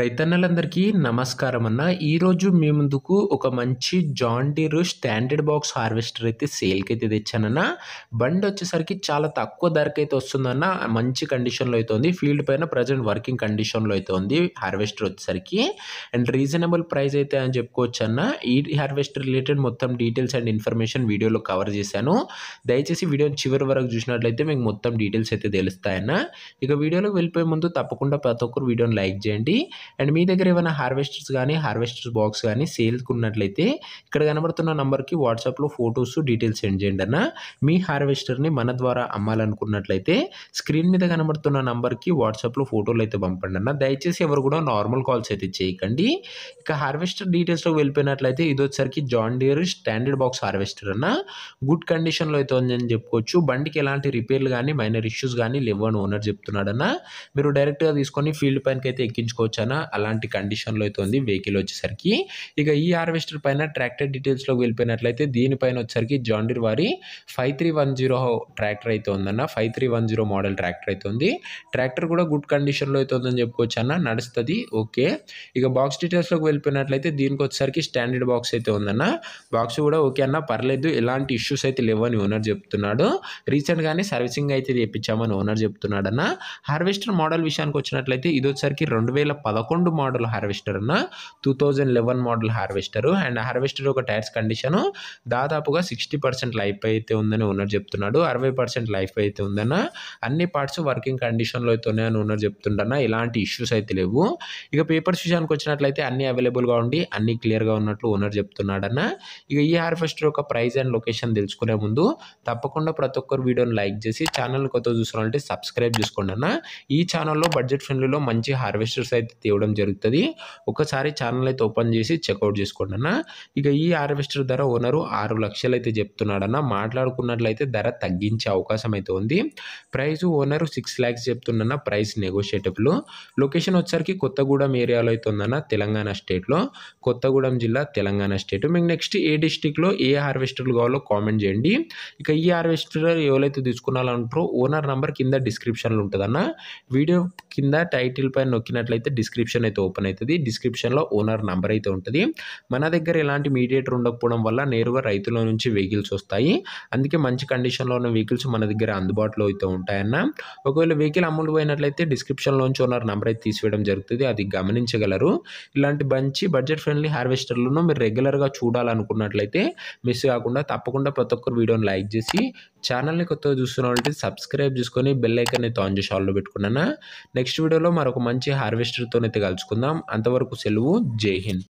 రైతన్నలందరికీ నమస్కారం అన్న. ఈరోజు మీ ముందుకు ఒక మంచి John Deere standard box harvester అయితే సేల్‌కైతే తెచ్చానన్న. బండొచ్చేసరికి చాలా తక్కువ ధరకైతే వస్తుందన్న. మంచి కండిషన్‌లో అయితే ఉంది. ఫీల్డ్ పైన ప్రెజెంట్ వర్కింగ్ కండిషన్‌లో అయితే ఉంది హార్వెస్టర్ వచ్చేసరికి. అండ్ రీజనబుల్ ప్రైస్ అయితే అని చెప్పుకోవచ్చన్న. ఈ హార్వెస్టర్ రిలేటెడ్ మొత్తం డీటెయిల్స్ అండ్ ఇన్ఫర్మేషన్ వీడియోలో కవర్ చేశాను. దయచేసి వీడియోని చివరి వరకు చూసినట్లయితే మీకు మొత్తం డీటెయిల్స్ అయితే తెలుస్తాయన్న. ఇక వీడియోలోకి వెళ్ళిపోయే ముందు తప్పకుండా ప్రతి ఒక్కరు వీడియోని లైక్ చేయండి. అండ్ మీ దగ్గర ఏమైనా హార్వెస్టర్స్ కానీ హార్వెస్టర్స్ బాక్స్ కానీ సేల్‌కి ఉన్నట్లయితే ఇక్కడ కనబడుతున్న నంబర్‌కి వాట్సాప్‌లో ఫోటోస్ డీటెయిల్స్ సెండ్ చేయండి అన్న. మీ హార్వెస్టర్‌ని మన ద్వారా అమ్మాలనుకున్నట్లయితే స్క్రీన్ మీద కనబడుతున్న నంబర్‌కి వాట్సాప్‌లో ఫోటోలు అయితే పంపండి అన్న. దయచేసి ఎవరు కూడా నార్మల్ కాల్స్ అయితే చేయకండి. ఇక హార్వెస్టర్ డీటెయిల్స్‌లోకి వెళ్ళిపోయినట్లయితే ఇదొచ్చేసరికి John Deere standard box harvester అన్న. గుడ్ కండిషన్‌లో అయితే ఉందని చెప్పుకోవచ్చు. బండికి ఎలాంటి రిపేర్లు కానీ మైనర్ ఇష్యూస్ కానీ లేవని ఓనర్ చెప్తున్నాడన్న. మీరు డైరెక్ట్‌గా తీసుకొని ఫీల్డ్ పైనకైతే ఎక్కించుకోవచ్చన్న. అలాంటి కండిషన్‌లో అయితే ఉంది వెహికల్ వచ్చేసరికి. ఇక ఈ హార్వెస్టర్ పైన ట్రాక్టర్ డీటెయిల్స్‌లోకి వెళ్ళిపోయినట్లయితే దీనిపైన వచ్చేసరికి జాన్ డీర్ వారి 5310 ట్రాక్టర్ అయితే ఉందన్న. 5310 మోడల్ ట్రాక్టర్ అయితే ఉంది. ట్రాక్టర్ కూడా గుడ్ కండిషన్‌లో అయితే ఉందని చెప్పుకోవచ్చన్న. నడుస్తది ఓకే. ఇక బాక్స్ డీటెయిల్స్‌లోకి వెళ్ళిపోయినట్లయితే దీనికి వచ్చేసరికి స్టాండర్డ్ బాక్స్ అయితే ఉందన్న. బాక్స్ కూడా ఓకే అన్న, పర్లేదు, ఎలాంటి ఇష్యూస్ అయితే లేవని ఓనర్ చెప్తున్నాడు. రీసెంట్‌గానే సర్వీసింగ్ అయితే చేపించామని ఓనర్ చెప్తున్నాడన్న. హార్వెస్టర్ మోడల్ విషయానికి వచ్చినట్లయితే ఇది వచ్చేసరికి 2011 మోడల్ హార్వెస్టర్ అన్న. 2011 మోడల్ హార్వెస్టర్. అండ్ హార్వెస్టర్ యొక్క టైర్స్ కండిషన్ దాదాపుగా 60% లైఫ్ అయితే ఉందని ఓనర్ చెప్తున్నాడు. 60% లైఫ్ అయితే ఉందన్న. అన్ని పార్ట్స్ వర్కింగ్ కండిషన్‌లో అయితే ఉన్నాయని ఓనర్ చెప్తుండన్న. ఎలాంటి ఇష్యూస్ అయితే లేవు. ఇక పేపర్స్ విషయానికి వచ్చినట్లయితే అన్ని అవైలబుల్‌గా ఉండి అన్ని క్లియర్‌గా ఉన్నట్లు ఓనర్ చెప్తున్నాడన్న. ఇక ఈ హార్వెస్టర్ యొక్క ప్రైస్ అండ్ లొకేషన్ తెలుసుకునే ముందు తప్పకుండా ప్రతి ఒక్కరు వీడియోని లైక్ చేసి ఛానల్‌ని కొత్తగా చూస్తున్నారంటే సబ్స్క్రైబ్ చేసుకోండి అన్న. ఈ ఛానల్‌లో బడ్జెట్ ఫ్రెండ్లీలో మంచి హార్వెస్టర్స్ అయితే తేవడం జరుగుతది. ఒకసారి ఛానల్ అయితే ఓపెన్ చేసి చెక్అవుట్ చేసుకోండి అన్న. ఇక ఈ హార్వెస్టర్ ధర ఓనరు 6 లక్షలు అయితే చెప్తున్నాడన్న. మాట్లాడుకున్నట్లయితే ధర తగ్గించే అవకాశం అయితే ఉంది. ప్రైస్ ఓనరు 6 లాక్స్ చెప్తుండన్న. Price negotiable. లొకేషన్ వచ్చేసరికి కొత్తగూడెం ఏరియాలో అయితే ఉందన్న. తెలంగాణ స్టేట్‌లో. కొత్తగూడెం జిల్లా, తెలంగాణ స్టేట్. మీకు నెక్స్ట్ ఏ డిస్ట్రిక్ట్‌లో ఏ హార్వెస్టర్లు కావాలో కామెంట్ చేయండి. ఇక ఈ హార్వెస్టర్ ఎవరైతే తీసుకున్నారంటారో ఓనర్ నంబర్ కింద డిస్క్రిప్షన్‌లో ఉంటదన్న. వీడియో కింద టైటిల్ పైన నొక్కినట్లయితే డిస్క్రిప్షన్ అయితే ఓపెన్ అవుతది. డిస్క్రిప్షన్‌లో ఓనర్ నంబర్ అయితే ఉంటది. మన దగ్గర ఎలాంటి మీడియేటర్ ఉండకపోవడం వల్ల నేరుగా రైతుల నుంచి వెహికల్స్ వస్తాయి. అందుకే మంచి కండిషన్‌లో ఉన్న వెహికల్స్ మన దగ్గర అందుబాటులో అయితే ఉంటాయన్న. ఒకవేళ వెహికల్ అమ్ముడు పోయినట్లయితే డిస్క్రిప్షన్‌లోంచి ఓనర్ నంబర్ అయితే తీసివేయడం జరుగుతది. అది గమనించగలరు. ఇలాంటి మంచి బడ్జెట్ ఫ్రెండ్లీ హార్వెస్టర్లను మీరు రెగ్యులర్‌గా చూడాలనుకున్నట్లయితే మిస్ కాకుండా తప్పకుండా ప్రతి ఒక్కరు వీడియోని లైక్ చేసి ఛానల్‌ని కొత్తగా చూస్తున్నట్లయితే సబ్స్క్రైబ్ చేసుకొని బెల్ ఐకాన్ అయితే ఆన్ చేసి ఆల్‌లో పెట్టుకున్నాను. నెక్స్ట్ వీడియోలో మరొక మంచి హార్వెస్టర్‌తోనైతే కలుసుకుందాం. అంతవరకు సెలవు. జై హింద్.